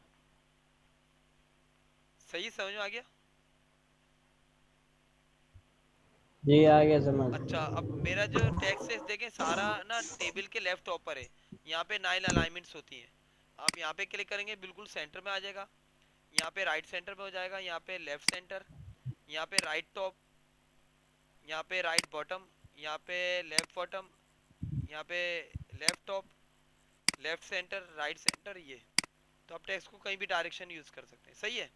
[SPEAKER 2] सही समझ में आ गया?
[SPEAKER 1] जी आ गया समझ।
[SPEAKER 2] अच्छा, अब मेरा जो टेक्स्ट है देखें, सारा ना टेबल के लेफ्ट टॉप पर है। यहाँ पे 9 अलाइनमेंट्स होती हैं। आप यहाँ पे क्लिक करेंगे, बिल्कुल सेंटर में आ जाएगा। यहाँ पे राइट सेंटर में हो जाएगा, यहाँ पे लेफ्ट सेंटर, यहाँ पे राइट टॉप, यहाँ पे राइट बॉटम, यहाँ पे लेफ्ट बॉटम, यहाँ पे left top, left centre, right centre, ये। तो आप टेक्स्ट को कहीं भी डायरेक्शन यूज कर सकते हैं। सही है।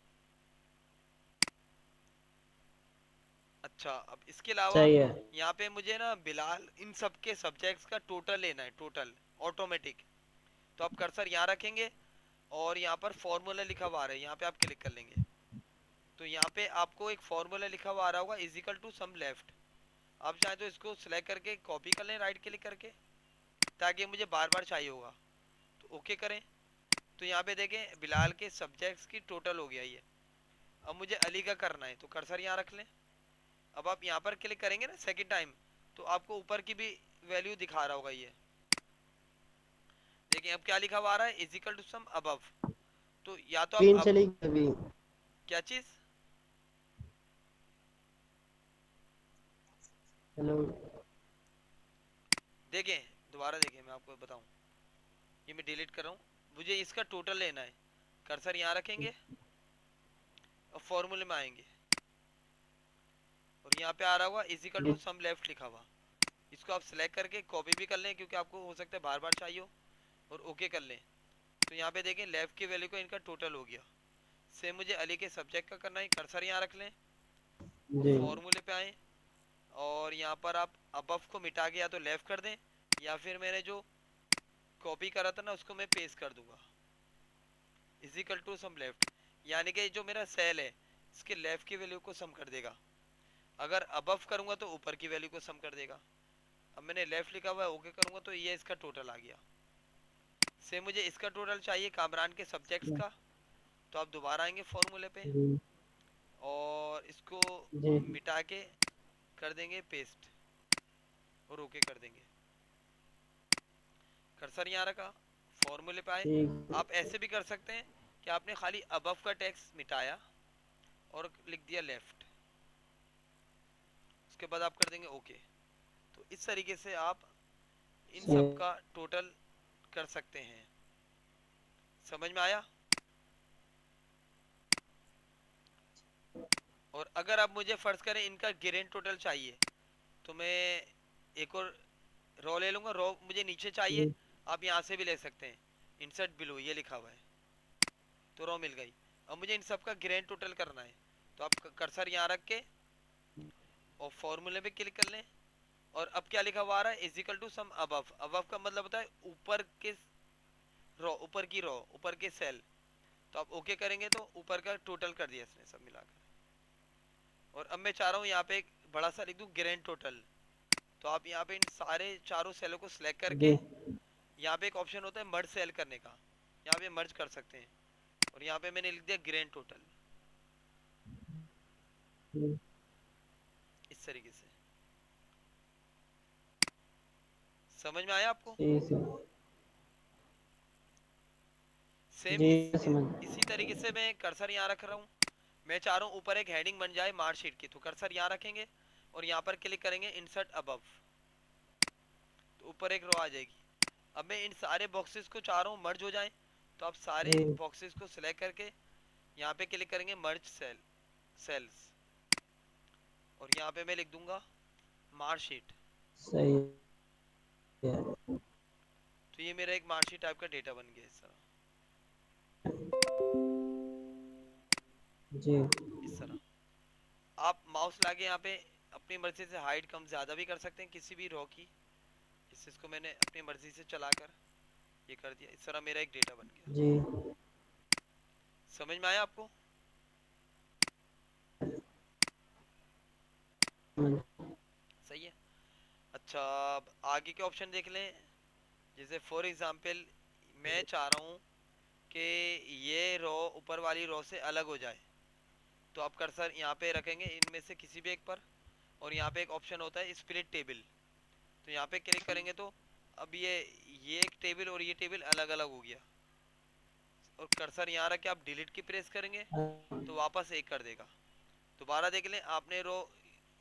[SPEAKER 2] अच्छा, अब इसके अलावा
[SPEAKER 1] सही है।
[SPEAKER 2] यहाँ पे मुझे ना बिलाल, इन सब के सब्जेक्ट्स का टोटल लेना है, टोटल ऑटोमेटिक। तो आप कर्सर यहाँ रखेंगे और यहाँ पर फॉर्मूला लिखा हुआ आ रहा है, यहाँ पे आप क्लिक कर लेंगे तो यहाँ पे आपको एक फॉर्मूला लिखा हुआ आ रहा होगा is equal to sum left. आप चाहे तो इसको सिलेक्ट करके कॉपी कर लें राइट क्लिक करके, ताकि मुझे बार बार चाहिए होगा। तो ओके करें। तो यहाँ पे देखें बिलाल के सब्जेक्ट्स की टोटल हो गया ये। अब मुझे अली का करना है तो कर्सर यहाँ रख लें। अब आप यहाँ पर क्लिक करेंगे ना सेकंड टाइम तो आपको ऊपर की भी वैल्यू दिखा रहा होगा ये। देखिए अब क्या लिखा हुआ आ रहा है is equal to sum above. तो या तो आप
[SPEAKER 1] स्क्रीन
[SPEAKER 2] अब
[SPEAKER 1] चली गई अभी।
[SPEAKER 2] क्या चीज।
[SPEAKER 1] हेलो।
[SPEAKER 2] देखें दोबारा देखें मैं आपको बताऊं, ये मैं डिलीट कर रहा हूँ, मुझे इसका टोटल लेना है। कर्सर यहाँ रखेंगे और फॉर्मूले में आएंगे और यहाँ पे आ रहा होगा is equal to sum left लिखा हुआ। इसको आप सिलेक्ट करके कॉपी भी कर लें क्योंकि आपको हो सकता है बार बार चाहिए हो, और ओके कर लें। तो यहाँ पे देखें लेफ्ट की वैल्यू को इनका टोटल हो गया। सेम मुझे अली के सब्जेक्ट का करना है, कर्सर यहाँ रख लें,
[SPEAKER 1] जी
[SPEAKER 2] फॉर्मूले पे आए और यहाँ पर आप अबव को मिटा के या तो लेफ्ट कर दें या फिर मैंने जो कॉपी करा था ना उसको मैं पेस्ट कर दूंगा is equal to sum left. यानी कि जो मेरा सेल है इसके लेफ्ट की वैल्यू को सम कर देगा। अगर अबव करूंगा तो ऊपर की वैल्यू को सम कर देगा। अब मैंने लेफ्ट लिखा हुआ है, ओके करूंगा तो ये इसका टोटल आ गया। से मुझे इसका टोटल चाहिए कामरान के सब्जेक्ट्स का, तो आप दोबारा आएंगे फॉर्मूले पे
[SPEAKER 1] जी
[SPEAKER 2] और इसको
[SPEAKER 1] जी
[SPEAKER 2] मिटा के कर देंगे पेस्ट और ओके कर देंगे। कर्सर यहाँ रखा, फॉर्मूले पे आए।
[SPEAKER 1] ठीक।
[SPEAKER 2] आप ऐसे भी कर सकते हैं कि आपने खाली अबव का टेक्स्ट मिटाया और लिख दिया लेफ्ट, उसके बाद आप कर देंगे ओके। तो इस तरीके से आप इन सब का टोटल कर सकते हैं। समझ में आया। और अगर आप मुझे फर्ज करें इनका ग्रेंड टोटल चाहिए तो मैं एक और रो ले लूंगा। रो मुझे नीचे चाहिए, आप यहाँ से भी ले सकते हैं, इंसर्ट बिलो ये लिखा हुआ है तो रो मिल गई। अब मुझे इन सब का ग्रेंड टोटल करना है तो आप कर्सर यहाँ रख के और फॉर्मूले पे क्लिक कर लें और अब क्या लिखा हुआ आ रहा है is equal to sum above. Above का मतलब होता है ऊपर के रो, ऊपर की रो, ऊपर के सेल। तो आप ओके करेंगे तो ऊपर का टोटल कर दिया इसने सब मिलाकर। और अब मैं चाह रहा हूँ यहाँ पे एक बड़ा सा लिख दूँ ग्रेंड टोटल। तो आप यहाँ पे इन सारे चारों सेलों को सिलेक्ट करके
[SPEAKER 1] जी
[SPEAKER 2] यहाँ पे एक ऑप्शन होता है मर्ज सेल करने का, यहाँ पे मर्ज कर सकते हैं और यहाँ पे मैंने लिख दिया ग्रेंड टोटल
[SPEAKER 1] जी
[SPEAKER 2] इस तरीके से। समझ में आया आपको।
[SPEAKER 1] जी
[SPEAKER 2] सेम
[SPEAKER 1] जी समझ।
[SPEAKER 2] इसी तरीके से मैं कर्सर यहाँ रख रहा हूँ। मैं चाह रहा हूँ ऊपर एक हेडिंग बन जाए मार्कशीट की, तो कर्सर यहाँ रखेंगे और यहाँ पर क्लिक करेंगे इंसर्ट अबव, तो ऊपर एक रो आ जाएगी। अब मैं इन सारे बॉक्सेस को चाह रहा हूँ मर्ज हो जाए, तो आप सारे
[SPEAKER 1] जी
[SPEAKER 2] बॉक्सेस को सिलेक्ट करके यहाँ पे क्लिक करेंगे मर्ज सेल्स और यहाँ पे मैं लिख दूंगा मार्कशीट।
[SPEAKER 1] सही है।
[SPEAKER 2] तो ये मेरा एक मार्कशीट टाइप का डेटा बन गया इस तरह,
[SPEAKER 1] जी
[SPEAKER 2] इस तरह। आप माउस लाके यहाँ पे अपनी मर्जी से हाइट कम ज्यादा भी कर सकते हैं किसी भी रो की। इसको मैंने अपनी मर्जी से चलाकर ये कर दिया, इस तरह मेरा एक डेटा बन गया।
[SPEAKER 1] जी
[SPEAKER 2] समझ में आया आपको। सही है। अच्छा अब आगे के ऑप्शन देख लें। जैसे फॉर एग्जांपल मैं चाह रहा हूँ कि ये रो ऊपर वाली रो से अलग हो जाए, तो आप कर्सर यहाँ पे रखेंगे इनमें से किसी भी एक पर और यहाँ पे एक ऑप्शन होता है स्प्लिट टेबल, तो यहाँ पे क्लिक करेंगे तो अब ये एक टेबल और ये टेबल अलग अलग हो गया। और कर्सर यहाँ रख के आप डिलीट की प्रेस करेंगे तो वापस एक कर देगा। दोबारा देख लें, आपने रो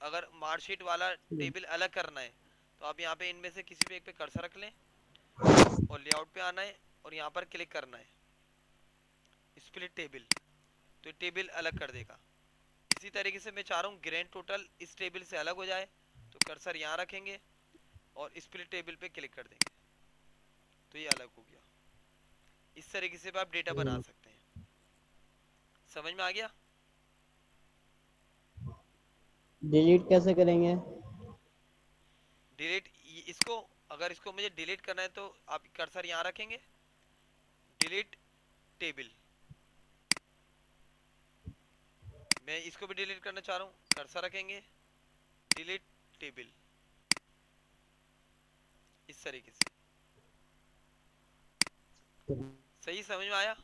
[SPEAKER 2] अगर मार्कशीट वाला टेबल अलग करना है तो आप यहाँ पे इनमें से किसी भी एक पे कर्सर रख लें और लेआउट पे आना है और यहाँ पर क्लिक करना है स्प्लिट टेबल, तो टेबल अलग कर देगा। इसी तरीके से मैं चाह रहा हूँ ग्रैंड टोटल इस टेबल से अलग हो जाए, तो कर्सर यहाँ रखेंगे और स्प्लिट टेबल पे क्लिक कर देंगे तो ये अलग हो गया। इस तरीके से भी आप डेटा बना सकते हैं। समझ में आ गया।
[SPEAKER 1] डिलीट कैसे करेंगे?
[SPEAKER 2] डिलीट इसको, अगर इसको मुझे डिलीट करना है तो आप कर्सर यहाँ रखेंगे डिलीट टेबल, मैं इसको भी डिलीट करना चाह रहा हूँ, कर्सर रखेंगे डिलीट टेबल, इस तरीके से। सही समझ में आया?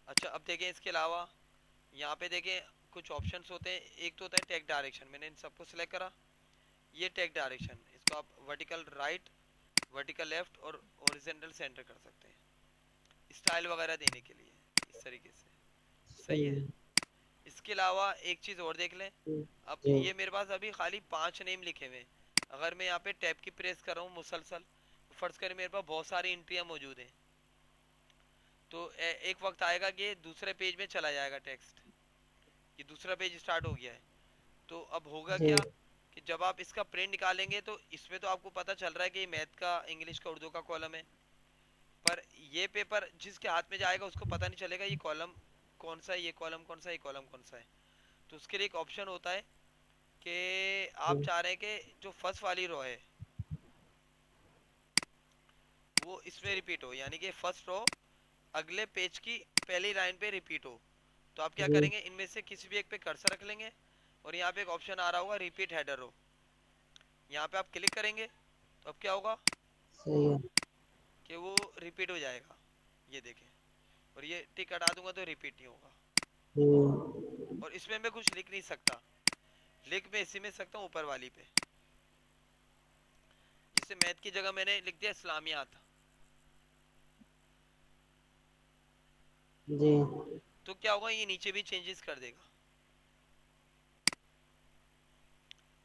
[SPEAKER 2] अच्छा अब देखें इसके अलावा यहाँ पे देखें कुछ ऑप्शंस होते हैं। एक तो होता है टेक डायरेक्शन, मैंने इन सबको सिलेक्ट करा, ये टेक डायरेक्शन, इसको आप वर्टिकल राइट, वर्टिकल लेफ्ट और हॉरिजॉन्टल सेंटर कर सकते हैं स्टाइल वगैरह देने के लिए, इस तरीके से। सही है। इसके अलावा एक चीज़ और देख लें, अब ये मेरे पास अभी खाली 5 नेम लिखे हुए हैं। अगर मैं यहाँ पे टैब की प्रेस कर रहा हूँ मुसलसल, तो फर्ज करें मेरे पास बहुत सारी एंट्रियाँ मौजूद हैं, तो एक वक्त आएगा कि दूसरे पेज में चला जाएगा टेक्स्ट, ये दूसरा पेज स्टार्ट हो गया है। तो अब होगा क्या कि जब आप इसका प्रिंट निकालेंगे तो इसमें तो आपको पता चल रहा है कि ये मैथ का, इंग्लिश का, उर्दू का कॉलम है, पर ये पेपर जिसके हाथ में जाएगा उसको पता नहीं चलेगा ये कॉलम कौन सा है, ये कॉलम कौन सा है, ये कॉलम कौन सा है। तो उसके लिए एक ऑप्शन होता है कि आप चाह रहे हैं कि जो फर्स्ट वाली रो है वो इसमें रिपीट हो, यानी कि फर्स्ट रो अगले पेज की पहली लाइन पे रिपीट हो। तो आप क्या करेंगे, इनमें से किसी भी एक पे कर्सर रख लेंगे और यहाँ पे एक ऑप्शन आ रहा होगा रिपीट हेडर रो, यहाँ पे आप क्लिक करेंगे तो अब क्या होगा कि वो रिपीट हो जाएगा, ये देखें। और ये टिक हटा दूंगा तो रिपीट नहीं होगा। और इसमें मैं कुछ लिख नहीं सकता, लिख मैं इसी में सकता हूँ ऊपर वाली पे, जैसे मैथ की जगह मैंने लिख दिया इस्लामियात,
[SPEAKER 1] जी।
[SPEAKER 2] तो क्या होगा, ये नीचे भी चेंजेस कर देगा,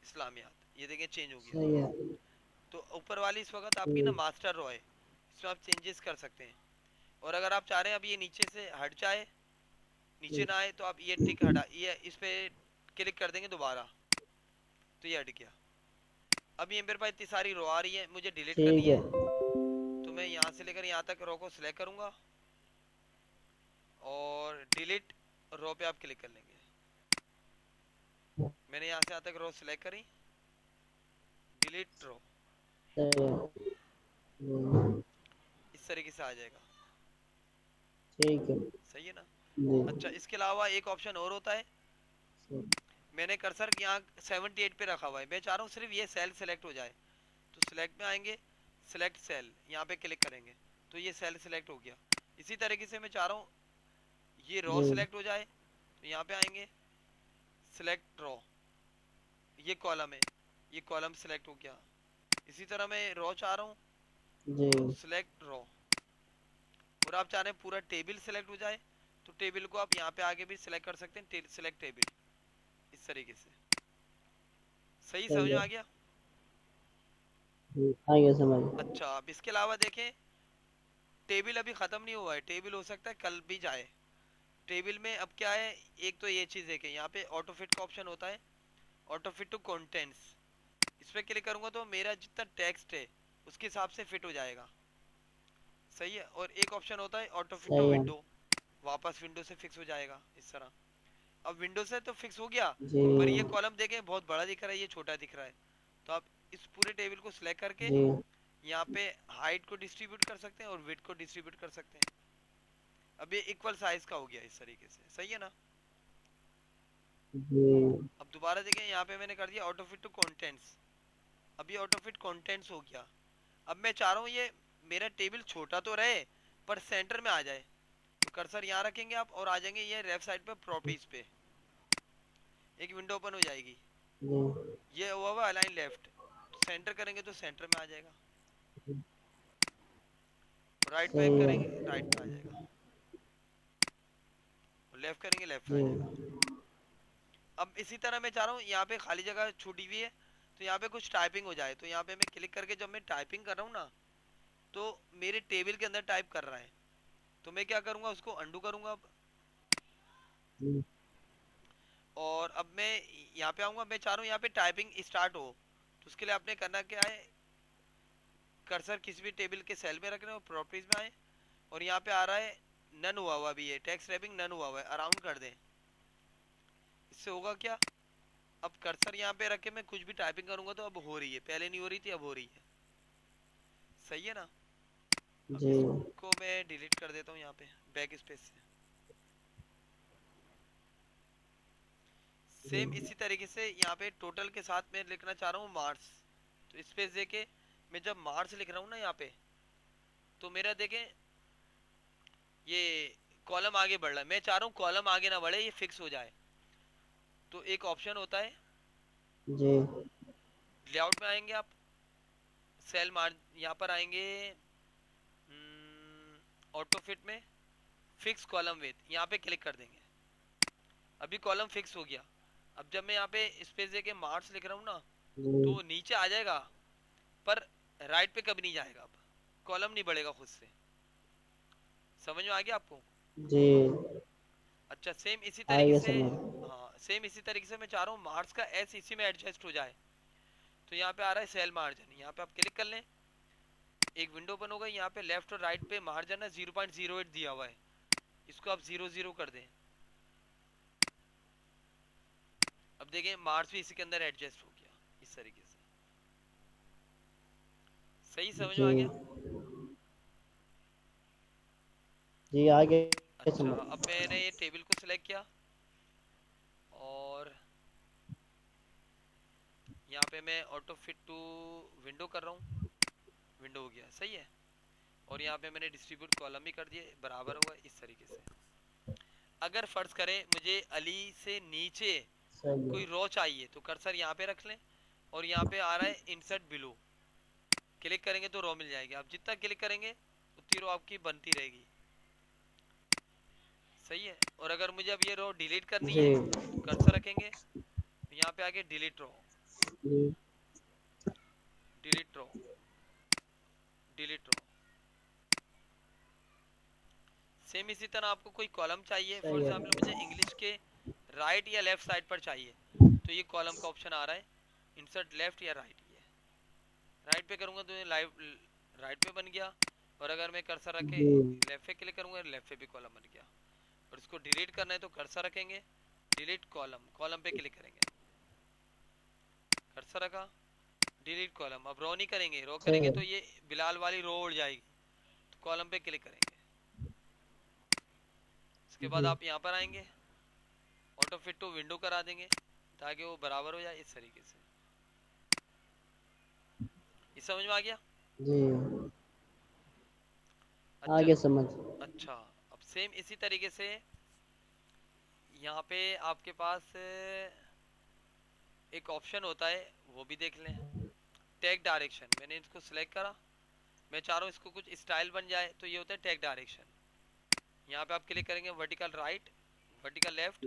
[SPEAKER 2] इस्लामियात, ये देखें चेंज हो गया। तो ऊपर वाली इस वक्त आपकी ना मास्टर रो है, इसमें आप चेंजेस कर सकते हैं। और अगर आप चाह रहे हैं अब ये नीचे से हट जाए, नीचे ना आए, तो आप ये टिक हटा, ये इस पे क्लिक कर देंगे दोबारा, तो ये हट गया। अब ये मेरे पास इतनी सारी रो आ रही है, मुझे डिलीट करनी है, तो मैं यहाँ से लेकर यहाँ तक रो को सिलेक्ट करूंगा और डिलीट रो पे आप क्लिक कर लेंगे। मैंने यहाँ से यहाँ तक रो सिलेक्ट करी, डिलीट रो, इस तरीके से आ जाएगा।
[SPEAKER 1] ठीक है।
[SPEAKER 2] सही है ना? अच्छा इसके अलावा एक ऑप्शन और होता है, मैंने कर्सर यहाँ 78 पे रखा हुआ है, मैं चाह रहा हूँ सिर्फ ये सेल सेलेक्ट हो जाए, तो सिलेक्ट में आएंगे, सिलेक्ट सेल, यहाँ पे क्लिक करेंगे तो ये सेल सिलेक्ट हो गया। इसी तरीके से मैं चाह रहा हूँ ये रो सिलेक्ट हो जाए, तो यहाँ पे आएंगे, सिलेक्ट रो, ये कॉलम है, ये कॉलम सिलेक्ट हो गया। इसी तरह मैं रो चाह रहा हूँ तो सिलेक्ट रो, और आप चाह रहे हैं पूरा टेबल सिलेक्ट हो जाए, तो टेबल को आप यहाँ पे आगे भी सिलेक्ट कर सकते हैं, सिलेक्ट टेबल, इस तरीके से। सही समझ में आ गया?
[SPEAKER 1] आ गया समझ।
[SPEAKER 2] अच्छा अब इसके अलावा देखें, टेबल अभी खत्म नहीं हुआ है, टेबल हो सकता है कल भी जाए। टेबल में अब क्या है, एक तो ये चीज है कि यहाँ पे ऑटो फिट का ऑप्शन होता है, ऑटो फिट टू कंटेंट्स, इस पे क्लिक करूंगा तो मेरा जितना टेक्स्ट है उसके हिसाब से फिट हो जाएगा। सही है। और एक ऑप्शन होता है ऑटो फिट टू विंडो, वापस विंडो से फिक्स हो जाएगा इस तरह। अब विंडो से तो फिक्स हो गया, पर ये कॉलम देखें बहुत बड़ा दिख रहा है, ये छोटा दिख रहा है, तो आप इस पूरे टेबल को सिलेक्ट करके यहाँ पे हाइट को डिस्ट्रीब्यूट कर सकते हैं और विड्थ को डिस्ट्रीब्यूट कर सकते हैं। अब ये इक्वल साइज का हो गया इस तरीके से। सही है ना? अब दोबारा देखें, यहाँ पे मैंने कर दिया ऑटो फिट टू कंटेंट्स, अब ये ऑटो फिट कंटेंट्स हो गया। अब मैं चाह रहा हूँ ये मेरा टेबल छोटा तो रहे पर सेंटर में आ जाए, तो कर्सर यहाँ रखेंगे आप और आ जाएंगे ये लेफ्ट साइड पे प्रॉपर्टीज पे, एक विंडो ओपन हो जाएगी, ये हुआ हुआ अलाइन लेफ्ट, सेंटर करेंगे तो सेंटर में आ जाएगा, राइट पे करेंगे राइट पे आ जाएगा, लेफ्ट करेंगे लेफ्ट पे आ जाएगा। अब इसी तरह मैं चाह रहा हूँ यहाँ पे खाली जगह छूटी हुई है, तो यहाँ पे कुछ टाइपिंग हो जाए, तो यहाँ पे मैं क्लिक करके जब मैं टाइपिंग कर रहा हूँ ना, तो मेरे टेबल के अंदर टाइप कर रहा है, तो मैं क्या करूँगा, उसको अंडू करूँगा अब, और अब मैं यहाँ पे आऊँगा, मैं चाह रहा हूँ यहाँ पे टाइपिंग स्टार्ट हो, तो उसके लिए आपने करना क्या है, कर्सर किसी भी टेबल के सेल में रखना है और प्रॉपर्टीज में आए, और यहाँ पे आ रहा है नन हुआ भी है, टेक्स्ट रैपिंग नन हुआ है, अराउंड कर दें। इससे होगा क्या अब कर्सर यहाँ पे रख के मैं कुछ भी टाइपिंग करूंगा तो अब हो रही है, पहले नहीं हो रही थी अब हो रही है। सही है ना। अब
[SPEAKER 1] जी
[SPEAKER 2] इसको मैं डिलीट कर देता हूँ यहाँ पे बैक स्पेस से।
[SPEAKER 1] जी
[SPEAKER 2] सेम इसी तरीके से यहाँ पे टोटल के साथ मैं लिखना चाह रहा हूँ मार्क्स। तो स्पेस देके मैं जब मार्क्स लिख रहा हूँ ना यहाँ पे, तो मेरा देखें ये कॉलम आगे बढ़ रहा है, मैं चाह रहा हूँ कॉलम आगे ना बढ़े, ये फिक्स हो जाए। तो एक ऑप्शन होता है,
[SPEAKER 1] जी
[SPEAKER 2] लेआउट में आएंगे आप, सेल मार यहाँ पर आएंगे, ऑटो फिट में फिक्स कॉलम विथ यहाँ पे क्लिक कर देंगे। अभी कॉलम फिक्स हो गया। अब जब मैं यहाँ पे स्पेस देके मार्क्स लिख रहा हूँ ना, तो
[SPEAKER 1] जी
[SPEAKER 2] वो नीचे आ जाएगा, पर राइट पे कभी नहीं जाएगा। अब कॉलम नहीं बढ़ेगा खुद से। समझ में आ गया आपको।
[SPEAKER 1] जी
[SPEAKER 2] अच्छा सेम इसी
[SPEAKER 1] आ
[SPEAKER 2] तरीके
[SPEAKER 1] गया
[SPEAKER 2] से,
[SPEAKER 1] समझ।
[SPEAKER 2] हाँ सेम इसी तरीके से मैं चाह रहा हूँ मार्क्स का एस इसी में एडजस्ट हो जाए। तो यहाँ पे आ रहा है सेल मार्जिन, यहाँ पे आप क्लिक कर लें, एक विंडो ओपन होगा। यहाँ पे लेफ्ट और राइट पे मार्जिन है 0.08 दिया हुआ है, इसको आप 0 0 कर दें। अब देखें मार्क्स भी इसी के अंदर एडजस्ट हो गया इस तरीके से। सही समझ में
[SPEAKER 1] जी
[SPEAKER 2] आ गया।
[SPEAKER 1] जी आ गया
[SPEAKER 2] अच्छा
[SPEAKER 1] समझ।
[SPEAKER 2] अब मैंने ये टेबल को सिलेक्ट किया और यहाँ पे मैं ऑटो फिट टू विंडो कर रहा हूँ, विंडो हो गया सही है। और यहाँ पे मैंने डिस्ट्रीब्यूट कॉलम भी कर दिए, बराबर हुआ इस तरीके से। अगर फर्ज करें मुझे अली से नीचे
[SPEAKER 1] सही है।
[SPEAKER 2] कोई रो चाहिए तो कर्सर यहाँ पे रख लें, और यहाँ पे आ रहा है इंसर्ट बिलो, क्लिक करेंगे तो रो मिल जाएगी। आप जितना क्लिक करेंगे उतनी रो आपकी बनती रहेगी। सही है। और अगर मुझे अब ये रो डिलीट करनी
[SPEAKER 1] जी
[SPEAKER 2] है तो कर्सर रखेंगे, यहाँ पे आके डिलीट रो,
[SPEAKER 1] जी
[SPEAKER 2] डिलीट रो, डिलीट रो। सेम इसी तरह आपको कोई कॉलम चाहिए, फॉर
[SPEAKER 1] सही है।
[SPEAKER 2] एग्जाम्पल मुझे इंग्लिश के राइट या लेफ्ट साइड पर चाहिए, तो ये कॉलम का ऑप्शन आ रहा है, इंसर्ट लेफ्ट या राइट। ये राइट पे करूंगा तो ये लाइव राइट पे बन गया, और अगर मैं कर्सर रखे
[SPEAKER 1] जी
[SPEAKER 2] लेफ्ट पे क्लिक करूंगा लेफ्ट पे भी कॉलम बन गया। और इसको डिलीट करना है तो कर्सर रखेंगे, डिलीट कॉलम, कॉलम पे क्लिक करेंगे, कर्सर रखा, डिलीट कॉलम। अब रो नहीं करेंगे, रो
[SPEAKER 1] सही
[SPEAKER 2] करेंगे
[SPEAKER 1] है।
[SPEAKER 2] तो ये बिलाल वाली रो उड़ जाएगी, तो कॉलम पे क्लिक करेंगे। इसके बाद
[SPEAKER 1] जी
[SPEAKER 2] आप यहाँ पर आएंगे, ऑटो फिट टू विंडो करा देंगे ताकि वो बराबर हो जाए इस तरीके से। ये समझ में आ गया।
[SPEAKER 1] जी आ
[SPEAKER 2] अच्छा
[SPEAKER 1] गया समझ।
[SPEAKER 2] अच्छा अब सेम इसी तरीके से यहाँ पे आपके पास एक ऑप्शन होता है, वो भी देख लें, टैग डायरेक्शन। मैंने इसको सिलेक्ट करा, मैं चाह रहा हूँ इसको कुछ स्टाइल बन जाए, तो ये होता है टैग डायरेक्शन। यहाँ पे आप क्लिक करेंगे, वर्टिकल राइट, वर्टिकल लेफ्ट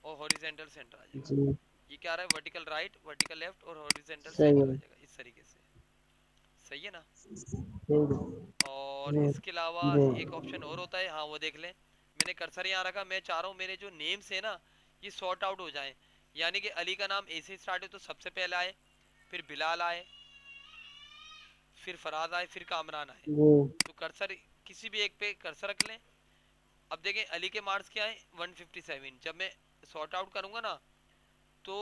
[SPEAKER 2] और हॉरिजेंटल सेंटर आ जाएगा।
[SPEAKER 1] जी
[SPEAKER 2] ये क्या आ रहा है, वर्टिकल राइट, वर्टिकल लेफ्ट और हॉरिजेंटल
[SPEAKER 1] सही
[SPEAKER 2] सेंटर आ
[SPEAKER 1] है।
[SPEAKER 2] जाएगा इस तरीके से। सही है ना।
[SPEAKER 1] ठीक है।
[SPEAKER 2] और
[SPEAKER 1] जी
[SPEAKER 2] इसके अलावा
[SPEAKER 1] जी
[SPEAKER 2] एक ऑप्शन और होता है, हाँ वो देख लें। मैंने कर्सर यहाँ रखा, मैं चाह रहा हूँ मेरे जो नेम्स है ना ये सॉर्ट आउट हो जाए, यानी कि अली का नाम ए से स्टार्ट है तो सबसे पहले आए, फिर बिलाल आए, फिर फराज आए, फिर कामरान आए।
[SPEAKER 1] जी
[SPEAKER 2] तो कर्सर किसी भी एक पे कर्सर रख लें। अब देखें अली के मार्क्स क्या है 157, जब मैं सॉर्ट आउट करूंगा ना तो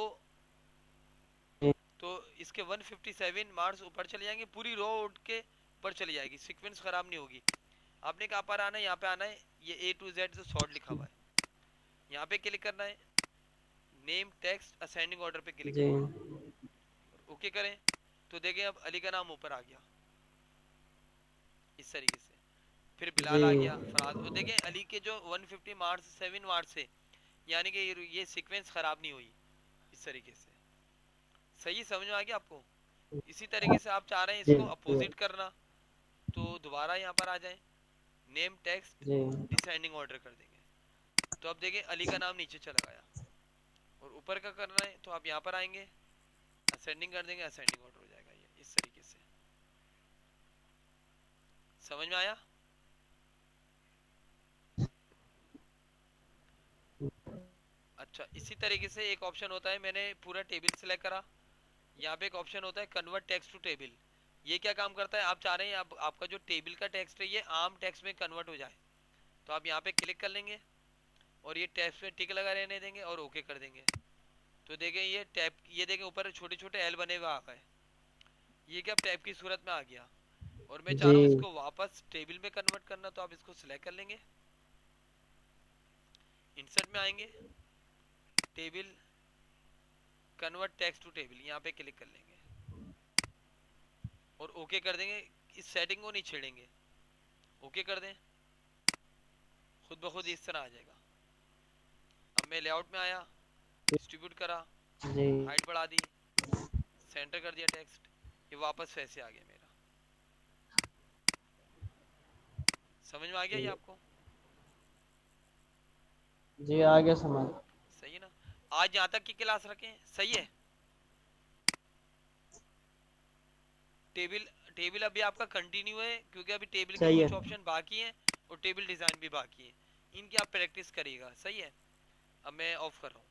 [SPEAKER 2] तो इसके 157 मार्क्स ऊपर चले जाएंगे, पूरी रो उठ के ऊपर चली जाएगी, सीक्वेंस खराब नहीं होगी। आपने कहाँ पर आना है, यहाँ पे आना है, ये A to Z जो शॉर्ट लिखा हुआ है यहाँ पे क्लिक करना है, नेम टेक्स्ट असेंडिंग ऑर्डर पे क्लिक
[SPEAKER 1] जी
[SPEAKER 2] करेंगे, ओके करें। तो देखें अब अली का नाम ऊपर आ गया इस तरीके से, फिर बिलाल
[SPEAKER 1] जी
[SPEAKER 2] आ गया, फराज। और देखें अली के जो 150 मार्क्स 7 मार्क्स है, यानी कि ये सीक्वेंस खराब नहीं हुई इस तरीके से। सही समझ में आ गया आपको। इसी तरीके से आप चाह रहे हैं
[SPEAKER 1] जी
[SPEAKER 2] इसको अपोजिट करना, तो दोबारा यहाँ पर आ जाए, नेम टेक्स्ट
[SPEAKER 1] जी
[SPEAKER 2] डिसेंडिंग ऑर्डर कर देंगे। तो अब देखें अली का नाम नीचे चला गया, और ऊपर का करना है तो आप यहाँ पर आएंगे, असेंडिंग कर देंगे, असेंडिंग ऑर्डर हो जाएगा ये इस तरीके से। समझ में आया। अच्छा इसी तरीके से एक ऑप्शन होता है, मैंने पूरा टेबल सिलेक्ट करा, यहाँ पे एक ऑप्शन होता है कन्वर्ट टेक्स्ट टू टेबल। ये क्या काम करता है, आप चाह रहे हैं आपका जो टेबल का टेक्स्ट है ये आम टेक्स्ट में कन्वर्ट हो जाए, तो आप यहाँ पे क्लिक कर लेंगे और ये टेक्स्ट में टिक लगा रहने देंगे और ओके कर देंगे। तो देखें ये टैब, ये देखें ऊपर छोटे छोटे एल बने हुए आ गए, ये क्या टैब की सूरत में आ गया। और मैं चाह
[SPEAKER 1] जी
[SPEAKER 2] रहा हूँ इसको वापस टेबल में कन्वर्ट करना, तो आप इसको सिलेक्ट कर लेंगे, इंसर्ट में आएंगे, table, convert text to table, यहाँ पे क्लिक कर लेंगे और ओके कर देंगे। इस सेटिंग को नहीं छेड़ेंगे, ओके कर दें, खुद ब खुद इस तरह आ जाएगा। अब मैं लेआउट में आया, डिस्ट्रीब्यूट करा,
[SPEAKER 1] जी
[SPEAKER 2] हाइट बढ़ा दी, सेंटर कर दिया टेक्स्ट, ये वापस वैसे आ गया मेरा। समझ में आ गया ये आपको?
[SPEAKER 1] जी आ गया समझ।
[SPEAKER 2] सही है ना? आज यहाँ तक की क्लास रखें, सही है? टेबल, टेबल अभी आपका कंटिन्यू है क्योंकि अभी टेबल के
[SPEAKER 1] सही है।
[SPEAKER 2] कुछ ऑप्शन बाकी हैं और टेबल डिजाइन भी बाकी है, इनकी आप प्रैक्टिस करिएगा, सही है? अब मैं ऑफ कर रहा हूँ।